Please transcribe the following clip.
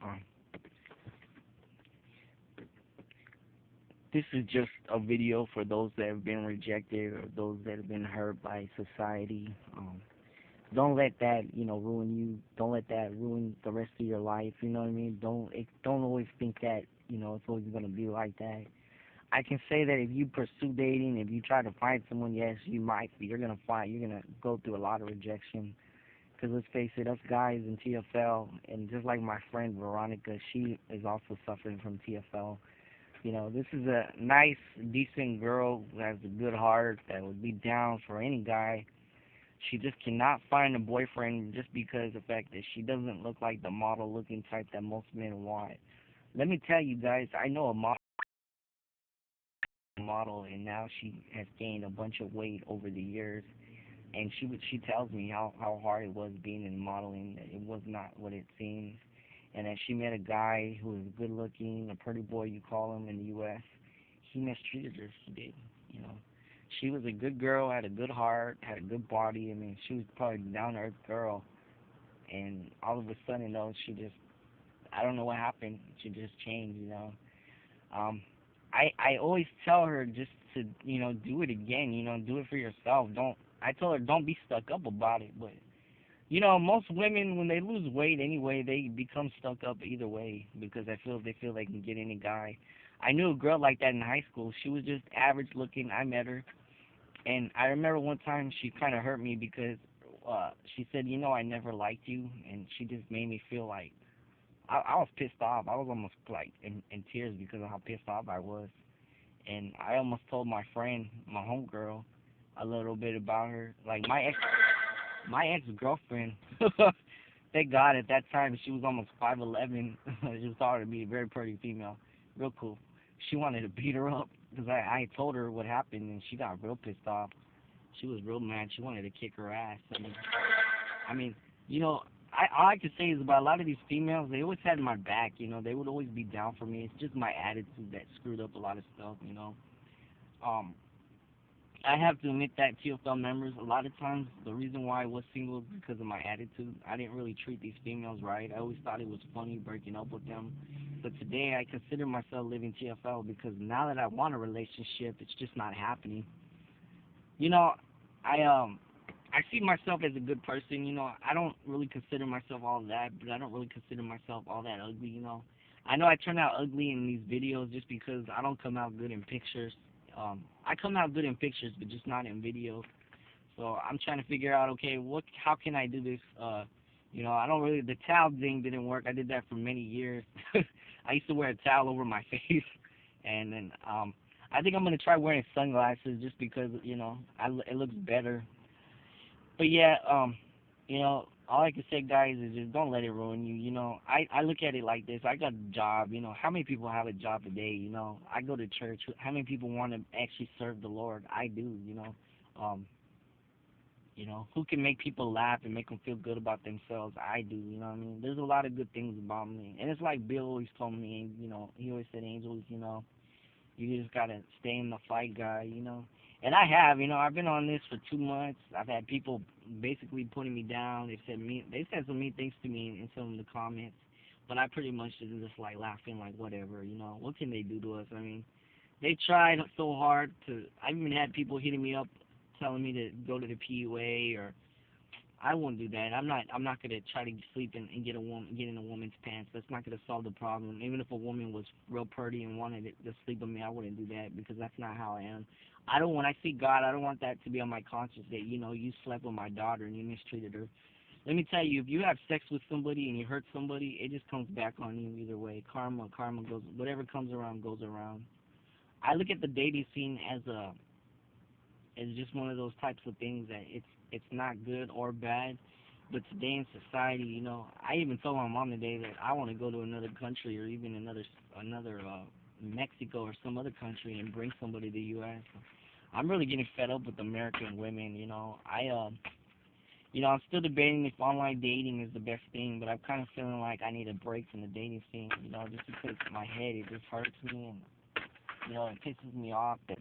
Um, this is just a video for those that have been rejected or those that have been hurt by society. Don't let that, ruin you. Don't let that ruin the rest of your life. You know what I mean? Don't always think that, it's always gonna be like that. I can say that if you pursue dating, if you try to find someone, yes, you're gonna go through a lot of rejection. Because let's face it, us guys in TFL, and just like my friend Veronica, she is also suffering from TFL. This is a nice, decent girl who has a good heart that would be down for any guy. She just cannot find a boyfriend just because of the fact that she doesn't look like the model looking type that most men want. Let me tell you guys, I know a model and now she has gained a bunch of weight over the years, and she tells me how hard it was being in modeling, that it was not what it seems, and that she met a guy who was good looking, a pretty boy you call him in the US. He mistreated her. He did. you know she was a good girl, had a good heart, had a good body. I mean, she was probably a down to earth girl, and all of a sudden though, she just, I don't know what happened, she just changed. um I always tell her just to, do it again, do it for yourself. Don't I told her don't be stuck up about it, but most women when they lose weight anyway, they become stuck up either way because they feel they can get any guy. I knew a girl like that in high school. She was just average looking. I met her, and I remember one time she kind of hurt me because she said, I never liked you, and she just made me feel like I was pissed off. I was almost like in tears because of how pissed off I was, and I almost told my friend, my homegirl, a little bit about her. Like my ex girlfriend. Thank God at that time she was almost 5'11". She was taller than me, a very pretty female, real cool. She wanted to beat her up because I told her what happened, and she got real pissed off. She was real mad. She wanted to kick her ass. I mean, you know, all I can say is about a lot of these females, they always had my back. They would always be down for me. It's just my attitude that screwed up a lot of stuff. Um, I have to admit that TFL members, a lot of times, the reason why I was single is because of my attitude. I didn't really treat these females right. I always thought it was funny breaking up with them. But today I consider myself living TFL because now that I want a relationship, it's just not happening. You know, I see myself as a good person. I don't really consider myself all that, but I don't really consider myself all that ugly. I know I turn out ugly in these videos just because I don't come out good in pictures. I come out good in pictures, but just not in videos. So I'm trying to figure out, okay, how can I do this? I don't really, the towel thing didn't work. I did that for many years. I used to wear a towel over my face, and then I think I'm gonna try wearing sunglasses just because it looks better. But yeah, all I can say, guys, is just don't let it ruin you. I look at it like this. I got a job. How many people have a job today? I go to church. How many people want to actually serve the Lord? I do. Um, who can make people laugh and make them feel good about themselves? I do. You know what I mean? There's a lot of good things about me, and it's like Bill always told me. He always said, Angels, you just gotta stay in the fight, guy. And I have, I've been on this for 2 months. I've had people basically putting me down. They said some mean things to me in some of the comments, but I pretty much just like laughing, like whatever. What can they do to us? I mean, they tried so hard to. I've even had people hitting me up, telling me to go to the PUA, or I won't do that. I'm not gonna try to sleep and get in a woman's pants. That's not gonna solve the problem. Even if a woman was real pretty and wanted to sleep with me, I wouldn't do that because that's not how I am. I don't. When I see God, I don't want that to be on my conscience that you slept with my daughter and you mistreated her. Let me tell you, if you have sex with somebody and you hurt somebody, it just comes back on you either way. Karma goes. Whatever comes around goes around. I look at the dating scene as just one of those types of things that it's not good or bad. But today in society, I even told my mom today that I want to go to another country or even another Mexico or some other country and bring somebody to the U.S. I'm really getting fed up with American women. I'm still debating if online dating is the best thing, but I'm kind of feeling like I need a break from the dating scene. Just because my head, it just hurts me, and it pisses me off that